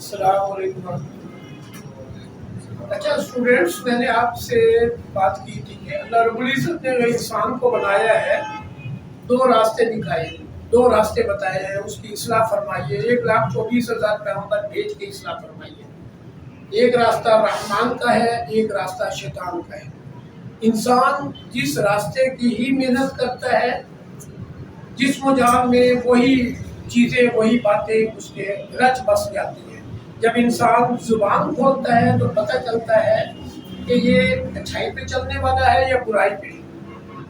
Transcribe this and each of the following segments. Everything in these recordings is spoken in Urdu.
السلام علیکم۔ اچھا اسٹوڈینٹس، میں نے آپ سے بات کی تھی کہ اللہ رب العزت نے انسان کو بنایا ہے، دو راستے دکھائے، دو راستے بتائے ہیں، اس کی اصلاح فرمائیے۔ 1,24,000 پیغمبر بھیج کے اصلاح فرمائیے۔ ایک راستہ رحمان کا ہے، ایک راستہ شیطان کا ہے۔ انسان جس راستے کی ہی محنت کرتا ہے، جس مجال میں وہی چیزیں وہی باتیں اس کے رچ بس جاتی ہیں۔ جب انسان زبان کھولتا ہے تو پتہ چلتا ہے کہ یہ اچھائی پہ چلنے والا ہے یا برائی پہ۔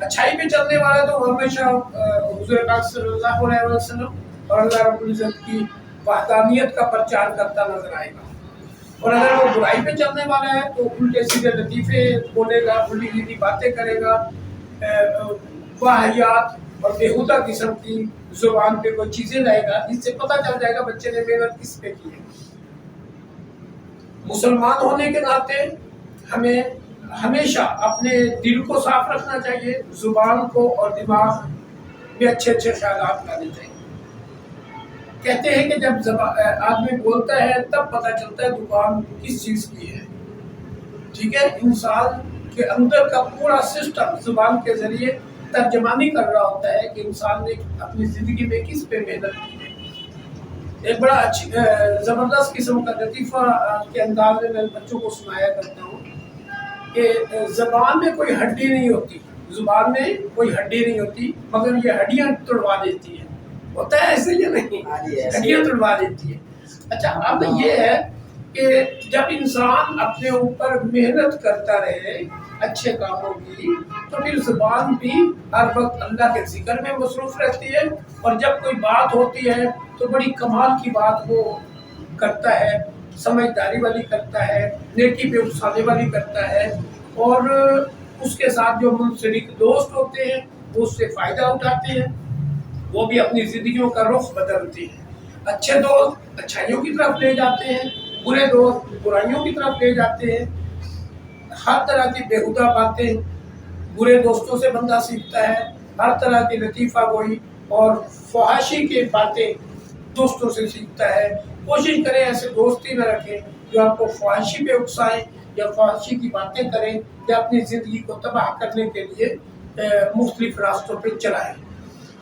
اچھائی پہ چلنے والا تو ہمیشہ حضور پاک صلی اللہ علیہ وسلم اور اللہ رب العزت کی وحدانیت کا پرچار کرتا نظر آئے گا، اور اگر وہ برائی پہ چلنے والا ہے تو الٹے سیدھے لطیفے بولے گا، الٹی سیدھی باتیں کرے گا، واہیات اور بےہودہ قسم کی زبان پہ کوئی چیزیں لائے گا، جس سے پتہ چل جائے گا بچے نے محنت کس پہ کی ہے۔ مسلمان ہونے کے ناطے ہمیں ہمیشہ اپنے دل کو صاف رکھنا چاہیے، زبان کو اور دماغ میں اچھے اچھے خیالات لانے چاہیے۔ کہتے ہیں کہ جب آدمی بولتا ہے تب پتہ چلتا ہے زبان کس چیز کی ہے۔ ٹھیک ہے، انسان کے اندر کا پورا سسٹم زبان کے ذریعے ترجمانی کر رہا ہوتا ہے کہ انسان نے اپنی زندگی میں کس پہ محنت کی ہے۔ ایک بڑا زبردست قسم کا لطیفہ کے انداز میں بچوں کو سنایا کرتا ہوں کہ زبان میں کوئی ہڈی نہیں ہوتی، زبان میں کوئی ہڈی نہیں ہوتی، مگر یہ ہڈیاں توڑوا دیتی ہیں۔ ہوتا ہے ایسے یا نہیں؟ ہڈیاں توڑوا دیتی ہے۔ اچھا، اب یہ ہے کہ جب انسان اپنے اوپر محنت کرتا رہے اچھے کاموں کی، تو پھر زبان بھی ہر وقت اللہ کے ذکر میں مصروف رہتی ہے، اور جب کوئی بات ہوتی ہے تو بڑی کمال کی بات وہ کرتا ہے، سمجھداری والی کرتا ہے، نیکی پہ اکسانے والی کرتا ہے، اور اس کے ساتھ جو منسلک دوست ہوتے ہیں وہ اس سے فائدہ اٹھاتے ہیں، وہ بھی اپنی زندگیوں کا رخ بدلتے ہیں۔ اچھے دوست اچھائیوں کی طرف لے جاتے ہیں، برے دوست برائیوں کی طرف لے جاتے ہیں۔ ہر طرح کی بےہودہ باتیں برے دوستوں سے بندہ سیکھتا ہے، ہر طرح کی لطیفہ گوئی اور فحاشی کی باتیں دوستوں سے سیکھتا ہے۔ کوشش کریں ایسے دوستی نہ رکھیں جو آپ کو فحاشی پہ اکسائیں یا فحاشی کی باتیں کریں یا اپنی زندگی کو تباہ کرنے کے لیے مختلف راستوں پہ چلائیں۔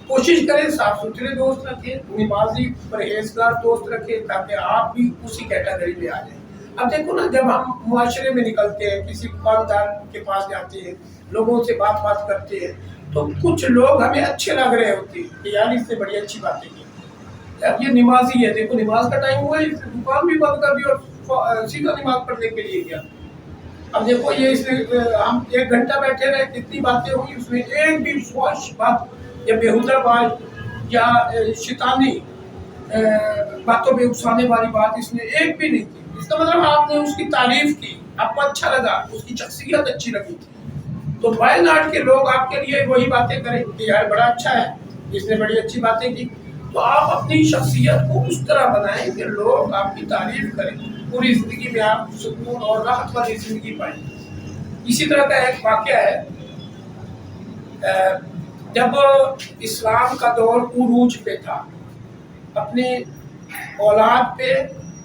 کوشش کریں صاف ستھرے دوست رکھیں، نمازی پرہیزگار دوست رکھیں، تاکہ آپ بھی اسی کیٹیگری میں آ جائیں۔ اب دیکھو نا، جب ہم معاشرے میں نکلتے ہیں، کسی دکاندار کے پاس جاتے ہیں، لوگوں سے بات کرتے ہیں، تو کچھ لوگ ہمیں اچھے لگ رہے ہوتے ہیں کہ یار اس نے بڑی اچھی باتیں کی۔ اب یہ نمازی ہے، دیکھو نماز کا ٹائم ہوا ہے، اس نے دکان بھی بند کر دی اور سیدھا نماز پڑھنے کے لیے گیا۔ اب دیکھو یہ اس نے ہم 1 گھنٹہ بیٹھے رہے، کتنی باتیں ہوئی، اس میں ایک بھی فحش بات یا بےہودہ بات یا شیطانی باتوں پہ اکسانے والی بات اس نے ایک بھی نہیں کی۔ اس کا مطلب آپ نے اس کی تعریف کی، آپ کو اچھا لگا، اس کی شخصیت اچھی لگی تھی، تو بائی ناٹ کے لوگ آپ کے لیے وہی باتیں کریں کہ یار بڑا اچھا ہے، اس نے بڑی اچھی باتیں کی۔ تو آپ اپنی شخصیت کو اس طرح بنائیں کہ لوگ آپ کی تعریف کریں، پوری زندگی میں آپ سکون اور راحت والی زندگی پائیں۔ اسی طرح کا ایک واقعہ ہے، جب اسلام کا دور عروج پہ تھا، اپنی اولاد پہ،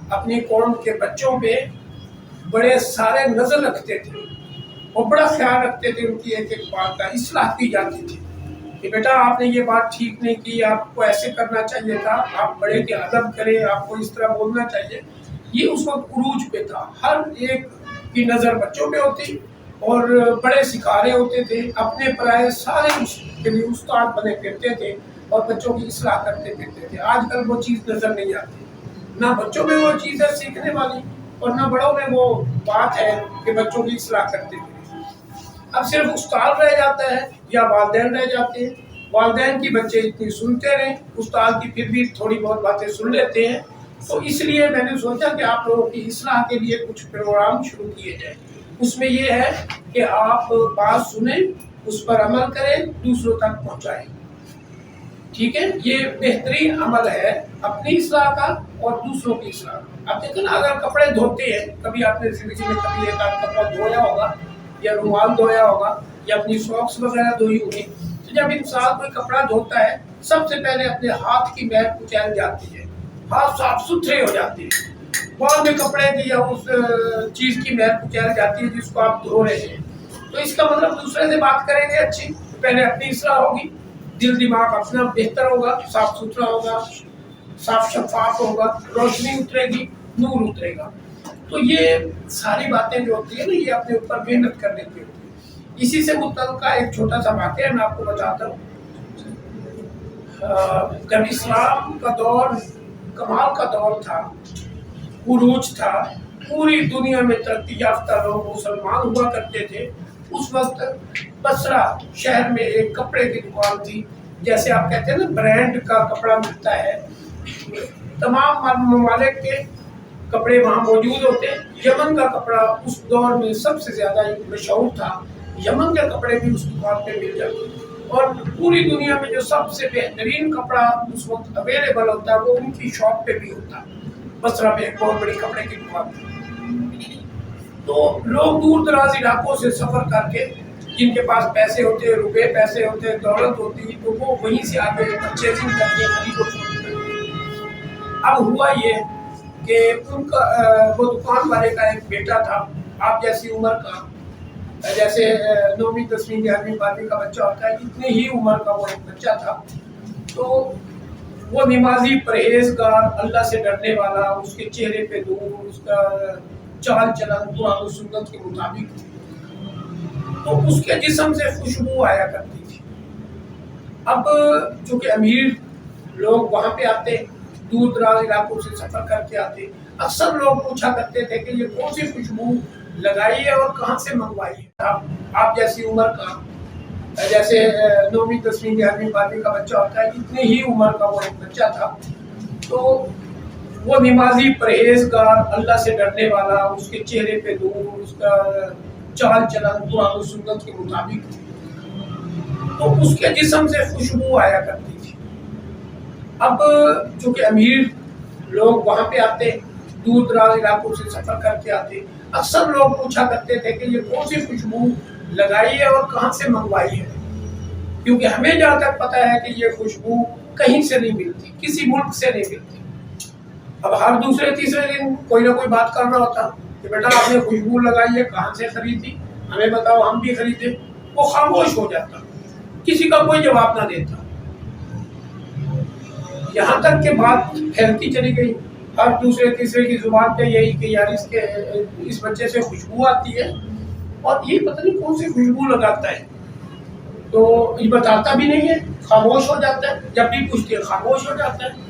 اپنی قوم کے بچوں پہ بڑے سارے نظر رکھتے تھے اور بڑا خیال رکھتے تھے، ان کی ایک ایک بات کا اصلاح کی جاتی تھی کہ بیٹا آپ نے یہ بات ٹھیک نہیں کی، آپ کو ایسے کرنا چاہیے تھا، آپ بڑے کے ادب کریں، آپ کو اس طرح بولنا چاہیے۔ یہ اس وقت عروج پہ تھا، ہر ایک کی نظر بچوں پہ ہوتی، اور بڑے سکھارے ہوتے تھے، اپنے پرائے سارے کے لیے استاد بنے پھرتے تھے اور بچوں کی اصلاح کرتے پھرتے تھے۔ آج کل وہ چیز نظر نہیں آتی، نہ بچوں میں وہ چیز ہے سیکھنے والی، اور نہ بڑوں میں وہ بات ہے کہ بچوں کی اصلاح کرتے تھے۔ اب صرف استاد رہ جاتا ہے یا والدین رہ جاتے ہیں۔ والدین کی بچے اتنی سنتے رہیں، استاد کی پھر بھی تھوڑی بہت باتیں سن لیتے ہیں، تو اس لیے میں نے سوچا کہ آپ لوگوں کی اصلاح کے لیے کچھ پروگرام شروع کیے جائیں۔ اس میں یہ ہے کہ آپ بات سنیں، اس پر عمل کریں، دوسروں تک پہنچائیں۔ ٹھیک ہے، یہ بہترین عمل ہے اپنی اصلاح کا اور دوسروں کی اصلاح کا۔ اب دیکھیں نا، اگر کپڑے دھوتے ہیں، کبھی آپ نے زندگی میں کبھی ایک آدھ کپڑا دھویا ہوگا یا رومال دھویا ہوگا یا اپنی ساکس وغیرہ دھوئی ہوگی، تو جب انسان کوئی کپڑا دھوتا ہے سب سے پہلے اپنے ہاتھ کی میل کچیل جاتی ہے، ہاتھ صاف ستھرے ہو جاتے ہیں، بعد میں کپڑے کی یا اس چیز کی میل کچیل جاتی ہے جس کو آپ دھو رہے ہیں، تو اس کا مطلب دوسرے سے بات کریں گے اچھی، پہلے اپنی اصلاح ہوگی، دل دماغ اپنا بہتر ہوگا، صاف ستھرا ہوگا، صاف شفاف ہوگا، روشنی اترے گی، نور اترے گا. تو یہ ساری باتیں جو ہوتی ہیں نا، یہ اپنے اوپر محنت کرنے کی ہوتی ہے. اسی سے متعلقہ ایک چھوٹا سا واقعہ میں آپ کو بتاتا ہوں. جب اسلام کا دور کمال کا دور تھا، عروج تھا، پوری دنیا میں ترقی یافتہ لوگ مسلمان ہوا کرتے تھے، اس وقت بصرہ شہر میں ایک کپڑے کی دکان تھی. جیسے آپ کہتے ہیں نا برانڈ کا کپڑا ملتا ہے، تمام ممالک کے کپڑے وہاں موجود ہوتے. یمن کا کپڑا اس دور میں سب سے زیادہ مشہور تھا، یمن کے کپڑے بھی اس دکان پہ مل جاتے. اور پوری دنیا میں جو سب سے بہترین کپڑا اس وقت اویلیبل ہوتا ہے وہ ان کی شاپ پہ بھی ہوتا. بصرہ میں ایک بہت بڑی کپڑے کی دکان تھی. تو لوگ دور دراز علاقوں سے سفر کر کے، جن کے پاس پیسے ہوتے، روپے پیسے ہوتے، دولت ہوتی، تو وہ وہیں سے آ کے پرچیزنگ کر کے خرید و فروخت کرتے. اب ہوا یہ کہ ان کا وہ دکان والے کا ایک بیٹا تھا، آپ جیسی عمر کا، جیسے 9ویں 10ویں 11ویں 12ویں کا بچہ ہوتا ہے، اتنی ہی عمر کا وہ ایک بچہ تھا. تو وہ نمازی، پرہیزگار، اللہ سے ڈرنے والا، اس کے چہرے پہ نور، اس کا چال چلن قرآن و سنت کے مطابق، تو اس کے جسم سے خوشبو آیا کرتی تھی. اب چونکہ امیر لوگ وہاں پہ آتے، دور دراز علاقوں سے سفر کر کے آتے، اکثر لوگ پوچھا کرتے تھے کہ یہ کون سی خوشبو لگائی ہے اور کہاں سے منگوائی ہے. آپ جیسی عمر کا، جیسے 9ویں 10ویں 11ویں 12ویں کا بچہ ہوتا ہے، اتنی ہی عمر کا وہ ایک بچہ تھا. تو وہ نمازی، پرہیزگار، اللہ سے ڈرنے والا، اس کے چہرے پہ نور، اس کا چال چلن قرآن و سنت کے مطابق، تو اس کے جسم سے خوشبو آیا کرتی تھی. اب چونکہ امیر لوگ وہاں پہ آتے، دور دراز علاقوں سے سفر کر کے آتے، اکثر لوگ پوچھا کرتے تھے کہ یہ کون سی خوشبو لگائی ہے اور کہاں سے منگوائی ہے، کیونکہ ہمیں جہاں تک پتہ ہے کہ یہ خوشبو کہیں سے نہیں ملتی، کسی ملک سے نہیں ملتی. اب ہر دوسرے تیسرے دن کوئی نہ کوئی بات کرنا ہوتا کہ بیٹا آپ نے خوشبو لگائی ہے، کہاں سے خریدی، ہمیں بتاؤ ہم بھی خریدیں. وہ خاموش ہو جاتا، کسی کا کوئی جواب نہ دیتا. یہاں تک کہ بات پھیلتی چلی گئی، ہر دوسرے تیسرے کی زبان پہ یہی کہ یار اس بچے سے خوشبو آتی ہے، اور یہ پتہ نہیں کون سی خوشبو لگاتا ہے. تو یہ بتاتا بھی نہیں ہے، خاموش ہو جاتا ہے. جب بھی پوچھتے ہیں خاموش ہو جاتا ہے.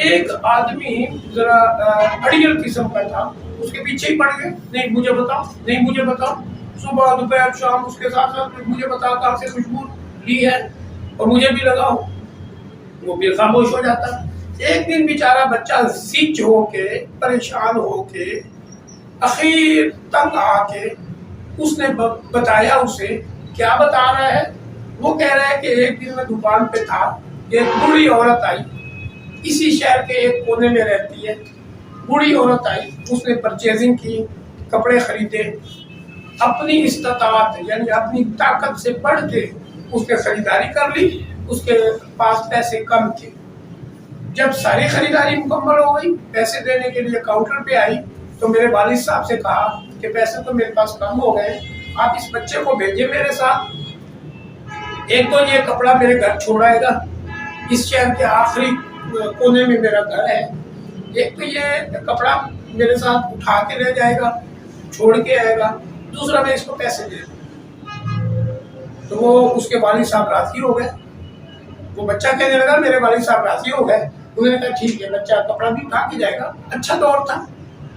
ایک آدمی ذرا اڑیل قسم کا تھا، اس کے پیچھے ہی پڑ گئے، نہیں مجھے بتاؤ، نہیں مجھے بتاؤ، صبح دوپہر شام اس کے ساتھ ساتھ مجھے بتاؤ کہاں سے خوشبو لی ہے اور مجھے بھی لگاؤ. وہ بھی خاموش ہو جاتا. ایک دن بیچارہ بچہ زج ہو کے، پریشان ہو کے، اخیر تنگ آ کے اس نے بتایا. اسے کیا بتا رہا ہے؟ وہ کہہ رہا ہے کہ ایک دن میں دکان پہ تھا، ایک بوڑھی عورت آئی، اسی شہر کے ایک کونے میں رہتی ہے. بوڑھی عورت آئی، اس نے پرچیزنگ کی، کپڑے خریدے، اپنی استطاعت یعنی اپنی طاقت سے بڑھ کے اس نے خریداری کر لی. اس کے پاس پیسے کم تھے. جب ساری خریداری مکمل ہو گئی، پیسے دینے کے لیے کاؤنٹر پہ آئی تو میرے والد صاحب سے کہا کہ پیسے تو میرے پاس کم ہو گئے، آپ اس بچے کو بھیجیں میرے ساتھ. ایک تو یہ کپڑا میرے گھر چھوڑائے گا، اس شہر کے آخری کونے میں میرا گھر ہے، ایک تو یہ کپڑا میرے ساتھ اٹھا کے لے جائے گا، چھوڑ کے آئے گا، دوسرا میں اس کو پیسے دے دوں. تو وہ اس کے والد صاحب راضی ہو گئے. وہ بچہ کہنے لگا میرے والد صاحب راضی ہو گئے. انہوں نے کہا ٹھیک ہے، بچہ کپڑا بھی اٹھا کے جائے گا. اچھا دور تھا،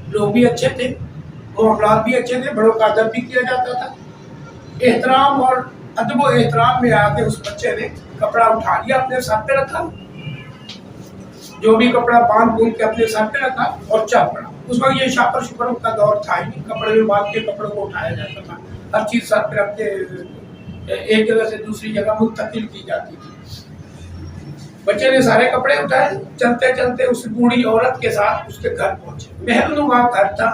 لوگ بھی اچھے تھے، معاملات بھی اچھے تھے، بڑوں کا ادب بھی کیا جاتا تھا. احترام اور ادب و احترام میں آ کے اس بچے نے کپڑا اٹھا لیا، اپنے ساتھ پہ رکھا، جو بھی کپڑا باندھ بوند کے اپنے ساتھ پہ رکھا اور چل پڑا. اس وقت یہ شاپر شپروں کا دور تھا ہی نہیں، کپڑے میں باندھ کے کپڑوں کو اٹھایا جاتا تھا، ہر چیز ساتھ پہ رکھ کے ایک جگہ سے دوسری جگہ منتقل کی جاتی تھی. بچے نے سارے کپڑے اٹھائے، چلتے چلتے اس بوڑھی عورت کے ساتھ اس کے گھر پہنچے. محل نما گھر تھا،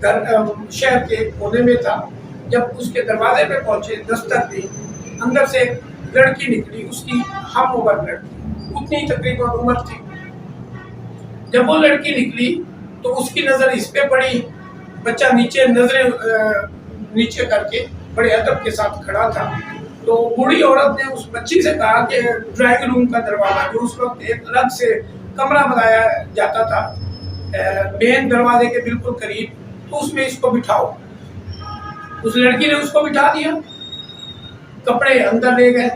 گھر شہر کے کونے میں تھا. جب اس کے دروازے پہ پہنچے، دستک دی، اندر سے ایک لڑکی نکلی، اس کی ہم عمر لڑکی، اتنی تقریباً عمر تھی. جب وہ لڑکی نکلی تو اس کی نظر اس پہ پڑی، بچہ نیچے نظریں نیچے کر کے بڑے ادب کے ساتھ کھڑا تھا. تو بوڑھی عورت نے اس بچی سے کہا کہ ڈرائنگ روم کا دروازہ جو اس وقت ایک الگ سے کمرہ بنایا جاتا تھا مین دروازے کے بالکل قریب، تو اس میں اس کو بٹھاؤ. اس لڑکی نے اس کو بٹھا دیا، کپڑے اندر لے گئے.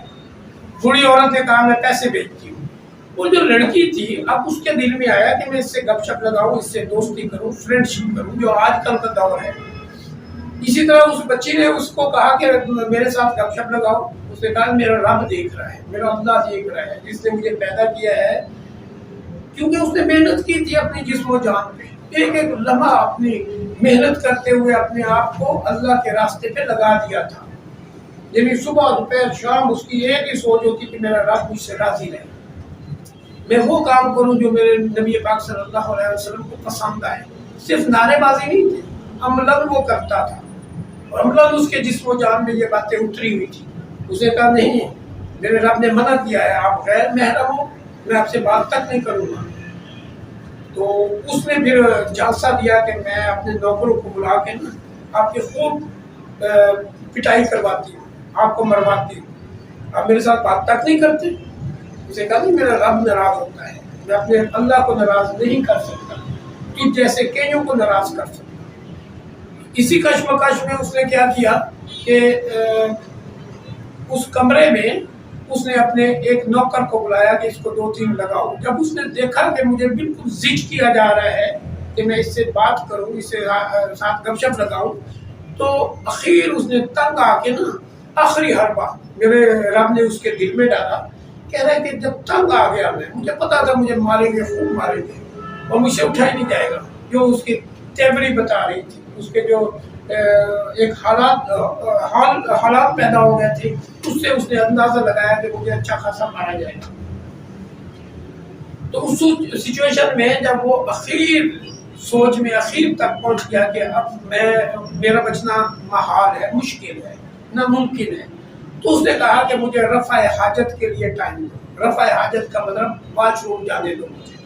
بوڑھی عورت نے کہا میں پیسے بھیجتی ہوں. وہ جو لڑکی تھی اب اس کے دل میں آیا کہ میں اس سے گپ شپ لگاؤں، اس سے دوستی کروں، فرینڈ شپ کروں، جو آج کل کا دور ہے. اسی طرح اس بچی نے اس کو کہا کہ میرے ساتھ گپ شپ لگاؤ. اس نے کہا میرا رب دیکھ رہا ہے، میرا اللہ دیکھ رہا ہے جس نے مجھے پیدا کیا ہے، کیونکہ اس نے محنت کی تھی اپنی جسم و جان پہ. ایک ایک لمحہ اپنی محنت کرتے ہوئے اپنے آپ کو اللہ کے راستے پہ لگا دیا تھا. یعنی صبح دوپہر شام اس کی ایک ہی سوچ ہوتی کہ میرا رب مجھ سے راضی رہے، میں وہ کام کروں جو میرے نبی پاک صلی اللہ علیہ وسلم کو پسند آئے. صرف نعرے بازی نہیں تھی، عملاً وہ کرتا تھا، اور عملاً اس کے جسم و جان میں یہ باتیں اتری ہوئی تھی. اسے کہا نہیں، میرے رب نے منع کیا ہے، آپ غیر محرم ہو، میں آپ سے بات تک نہیں کروں گا. تو اس نے پھر جلسہ دیا کہ میں اپنے نوکروں کو بلا کے نا آپ کی خوب پٹائی کرواتی ہوں، آپ کو مرواتی ہوں، آپ میرے ساتھ بات تک نہیں کرتے. اسے کہا نہیں، میرا رب ناراض ہوتا ہے، میں اپنے اللہ کو ناراض نہیں کر سکتا، تو جیسے کئیوں کو ناراض کر سکتا. اسی کشمکش میں اس نے کیا کیا کہ اس کمرے میں اس نے اپنے ایک نوکر کو بلایا کہ اس کو 2-3 لگاؤ. جب اس نے دیکھا کہ مجھے بالکل زج کیا جا رہا ہے کہ میں اس سے بات کروں، اس سے ساتھ گپ شپ لگاؤں، تو اخیر اس نے تنگ آ کے نا آخری حربہ میرے رب نے اس کے دل میں ڈالا. کہہ رہا ہے کہ جب تنگ آ گیا میں، مجھے پتا تھا مجھے ماریں گے، خوب ماریں گے، اور مجھ سے اٹھا ہی نہیں جائے گا. جو اس کی تیوری بتا رہی تھی، اس کے جو ایک حالات پیدا ہو گئے تھے، اس سے اس نے اندازہ لگایا کہ مجھے اچھا خاصا مارا جائے گا. تو اس سچویشن میں جب وہ اخیر سوچ میں اخیر تک پہنچ گیا کہ اب میرا بچنا محال ہے، مشکل ہے، ناممکن ہے، تو اس نے کہا کہ مجھے رفع حاجت کے لیے ٹائم دو. رفع حاجت کا مطلب واش روم جانے دو مجھے،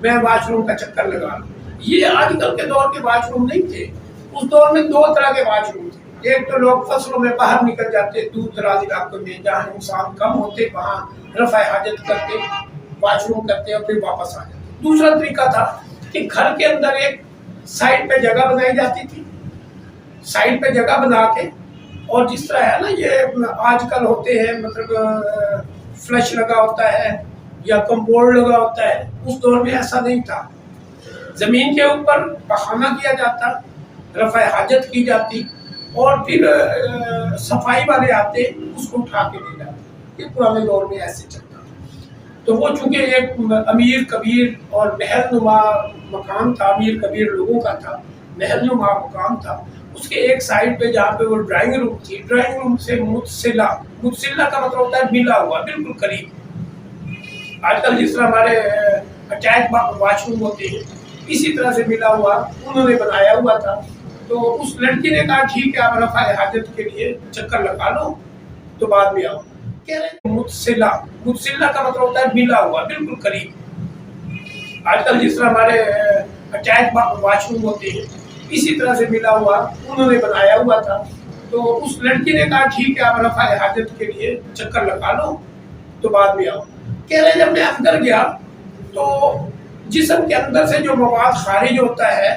میں واش روم کا چکر لگا لوں. یہ آج کل کے دور کے واش روم نہیں تھے. اس دور میں 2 طرح کے واش روم تھے. ایک تو لوگ فصلوں میں باہر نکل جاتے دور دراز علاقوں میں جہاں انسان کم ہوتے، وہاں رفع حاجت کرتے، واش روم کرتے اور پھر واپس آ جاتے. دوسرا طریقہ تھا کہ گھر کے اندر ایک سائڈ پہ جگہ بنائی جاتی تھی، سائڈ پہ جگہ بنا کے، اور جس طرح ہے نا یہ آج کل ہوتے ہیں، مطلب فلش لگا ہوتا ہے یا کمپوڈ لگا ہوتا ہے، اس دور میں ایسا نہیں تھا. زمین کے اوپر پخانہ کیا جاتا، رفع حاجت کی جاتی، اور پھر صفائی والے آتے اس کو اٹھا کے لے جاتے. یہ پرانے دور میں ایسے چلتا. تو وہ چونکہ ایک امیر کبیر اور محل نما مکان تھا، امیر کبیر لوگوں کا تھا، محل نما مکان تھا. اس کے ایک سائڈ پہ جہاں پہ وہ ڈرائنگ روم تھی، ڈرائنگ روم سے متصلہ کا مطلب ہوتا ہے ملا ہوا، بالکل قریب. آج کل جس طرح ہمارے اٹیچ واش روم ہوتے ہیں، اسی طرح سے ملا ہوا انہوں نے بنایا ہوا تھا. تو اس لڑکی نے کہا ٹھیک ہے، آپ رفع حاجت کے لیے چکر لگا لو تو بعد میں آؤ. کہہ رہے ہیں متصلہ کا مطلب ہوتا ہے ملا ہوا، بالکل قریب. آج کل جس طرح ہمارے اٹیچ واش روم ہوتے ہیں، اسی طرح سے ملا ہوا انہوں نے بنایا ہوا تھا. تو اس لڑکی نے کہا ٹھیک ہے، آپ رفع حاجت کے لیے چکر لگا لو تو بعد میں آؤ. کہہ رہے جب میں اندر گیا تو جسم کے اندر سے جو مواد خارج ہوتا ہے،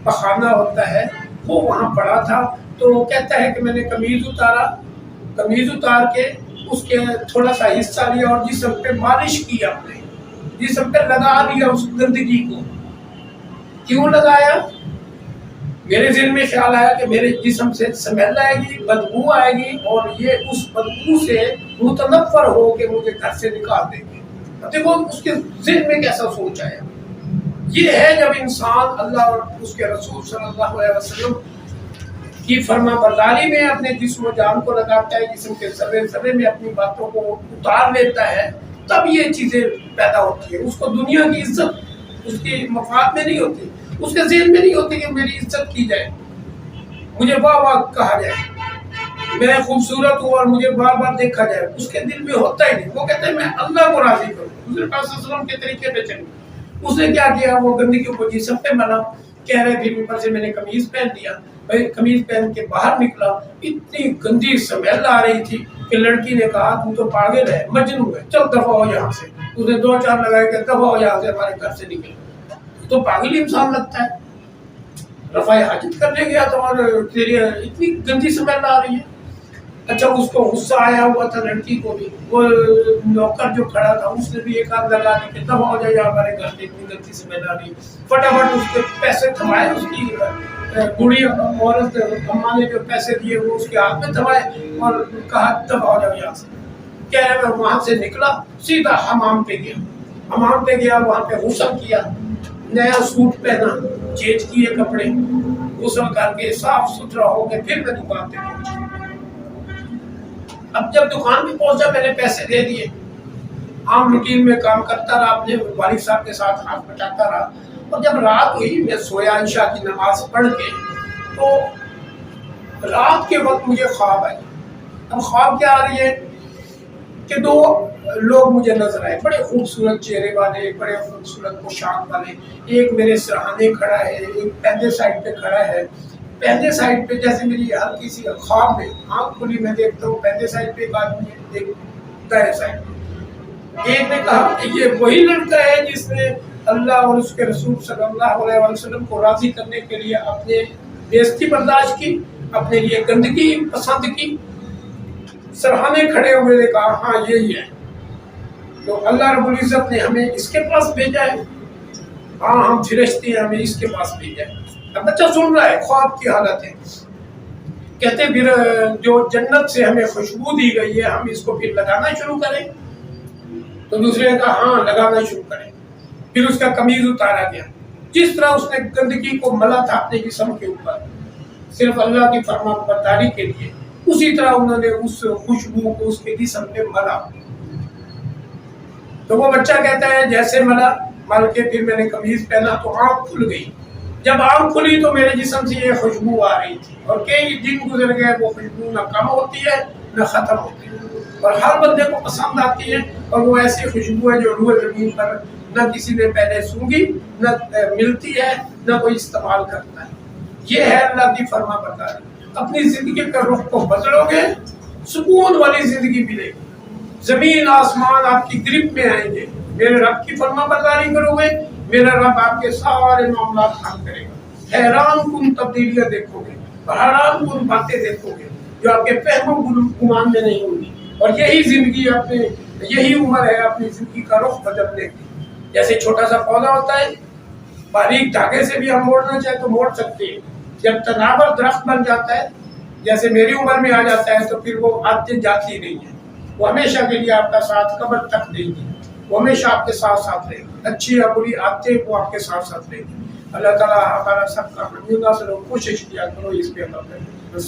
پخانہ ہوتا ہے، وہ وہاں پڑا تھا. تو کہتا ہے کہ میں نے قمیض اتار کے اس کے تھوڑا سا حصہ لیا اور جسم پہ مالش کی، اپنے جسم پہ لگا دیا اس گندگی کو. کیوں لگایا؟ میرے ذہن میں خیال آیا کہ میرے جسم سے سمیل آئے گی، بدبو آئے گی، اور یہ اس بدبو سے متنفر ہو کے مجھے گھر سے نکال دیں گے. دیکھو اس کے ذہن میں کیسا سوچ آیا. یہ ہے جب انسان اللہ اور اس کے رسول صلی اللہ علیہ وسلم کی فرما برداری میں اپنے جسم و جان کو لگاتا ہے، جسم کے ذرے ذرے میں اپنی باتوں کو اتار لیتا ہے، تب یہ چیزیں پیدا ہوتی ہیں. اس کو دنیا کی عزت اس کی مفاد میں نہیں ہوتی، اس کے ذہن میں نہیں ہوتی کہ میری عزت کی جائے، مجھے واہ واہ کہا جائے، میں خوبصورت ہوں اور مجھے بار بار دیکھا جائے. اس کے دل میں ہوتا ہی نہیں. وہ کہتے ہیں میں اللہ کو راضی کروں، حضور پاک صلی اللہ علیہ وسلم کے طریقے پہ چلوں. اس نے کیا کیا, وہ گندگی کو جسم پہ ملا, کہہ رہے پھر اوپر سے میں نے قمیض پہن دیا. بھائی قمیض پہن کے باہر نکلا, اتنی گندی سمیل آ رہی تھی کہ لڑکی نے کہا تو تو پاگل ہے, مجنون ہے, چل دفعہ ہو یہاں سے. اس نے 2-4 لگائے کہ دفعہ ہو یہاں سے, ہمارے گھر سے نکل. تو پاگل انسان لگتا ہے. رفع حاجت کرنے گیا تو اور تیری اتنی گندی سمیل آ رہی ہے. اچھا اس کو غصہ آیا ہوا تھا لڑکی کو بھی, وہ نوکر جو کھڑا تھا اس نے بھی ایک ہاتھ لگا دی کہ دفعہ ہو جائے ہمارے گھر سے, اتنی گندی سمیل آ رہی ہے. فٹافٹ اس کے پیسے تھمائے, اس کی بوڑھی عورت اماں نے جو پیسے دیے وہ اس کے ہاتھ میں تھمائے اور کہا دفعہ ہو جاؤ یہاں سے. کہہ رہے میں وہاں سے نکلا, سیدھا حمام پہ گیا. حمام پہ گیا, وہاں پہ غسل کیا, نیا سوٹ پہنا, چینج کیے کپڑے, غسل کر کے صاف ستھرا ہو کے پھر میں دکان پہ پہنچا. اب جب دکان پہ پہنچا میں نے پیسے دے دیے, عام روٹین میں کام کرتا رہا, اپنے والد صاحب کے ساتھ ہاتھ بٹاتا رہا. اور جب رات ہوئی میں سویا عشاء کی نماز پڑھ کے, تو رات کے وقت مجھے خواب آئی. اب خواب کیا آ رہی ہے کہ 2 لوگ مجھے نظر آئے, بڑے خوبصورت چہرے والے, بڑے خوبصورت پوشاک والے. ایک میرے سرہانے کھڑا ہے, ایک پہلے سائڈ پہ کھڑا ہے. پہلے سائڈ پہ جیسے میری ہلکی سی خواب میں آنکھ کھلی میں دیکھتا ہوں, پہلے سائڈ پہ ایک آدمی ہے, ایک دائیں سائڈ پہ. ایک نے کہا کہ یہ وہی لڑکا ہے جس نے اللہ اور اس کے رسول صلی اللہ علیہ وسلم کو راضی کرنے کے لیے اپنے بےعزتی برداشت کی, اپنے لیے گندگی پسند کی. سرہانے کھڑے ہوئے نے کہا ہاں یہی ہے. تو اللہ رب العزت نے ہمیں اس کے پاس بھیجا ہے. ہاں ہم فرشتے ہیں, ہمیں اس کے پاس بھیجا ہے. اب بچہ سن رہا ہے, خواب کی حالت ہے. کہتے پھر جو جنت سے ہمیں خوشبو دی گئی ہے ہم اس کو پھر لگانا شروع کریں. تو دوسرے نے کہا ہاں لگانا شروع کریں. پھر اس کا قمیض اتارا گیا. جس طرح اس نے گندگی کو ملا تھا اپنے جسم کے اوپر صرف اللہ کی فرما برداری کے لیے, اسی طرح انہوں نے اس خوشبو کو اس کے جسم پہ ملا. تو وہ بچہ کہتا ہے جیسے مل کے پھر میں نے قمیض پہنا تو آنکھ کھل گئی. جب آنکھ کھلی تو میرے جسم سے یہ خوشبو آ رہی تھی, اور کئی دن گزر گئے وہ خوشبو نہ کم ہوتی ہے نہ ختم ہوتی ہے, اور ہر بندے کو پسند آتی ہے. اور وہ ایسی خوشبو ہے جو روح زمین پر نہ کسی نے پہلے سونگھی, نہ ملتی ہے, نہ کوئی استعمال کرتا ہے. یہ ہے اللہ کی فرما برداری. اپنی زندگی کا رخ کو بدلو گے, سکون والی زندگی ملے گی. زمین آسمان آپ کی گرپ میں آئیں گے. میرے رب کی فرما برداری کرو گے, میرا رب آپ کے سارے معاملات حل کرے گا. حیران کن تبدیلیاں دیکھو گے, حیران کن باتیں دیکھو گے جو آپ کے فہم و گمان میں نہیں ہوں گی. اور یہی زندگی یہی عمر ہے اپنی زندگی کا رخ بدلنے کی. جیسے چھوٹا سا پودا ہوتا ہے, باریک دھاگے سے بھی ہم موڑنا چاہے تو موڑ سکتے ہیں. جب تناور درخت بن جاتا ہے, جیسے میری عمر میں آ جاتا ہے, تو پھر وہ عادتیں جاتی نہیں ہیں. وہ ہمیشہ کے لیے آپ کا ساتھ قبر تک دیں گی. وہ ہمیشہ آپ کے ساتھ رہے گی. اچھی یا بری عادتیں وہ آپ کے ساتھ رہے گی. اللہ تعالیٰ ہمارا سب کا کوشش کیا کرو اس پہ عمل کریں.